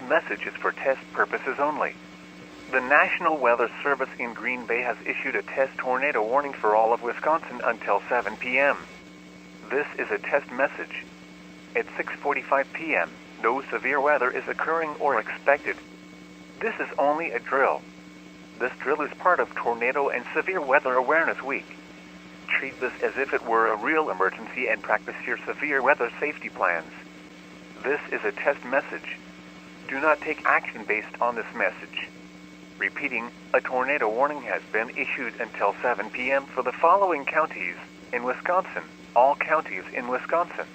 message is for test purposes only. The National Weather Service in Green Bay has issued a test tornado warning for all of Wisconsin until 7 p.m. This is a test message. At 6:45 p.m., no severe weather is occurring or expected. This is only a drill. This drill is part of Tornado and Severe Weather Awareness Week. Treat this as if it were a real emergency and practice your severe weather safety plans. This is a test message. Do not take action based on this message. Repeating, a tornado warning has been issued until 7 p.m. for the following counties in Wisconsin. All counties in Wisconsin.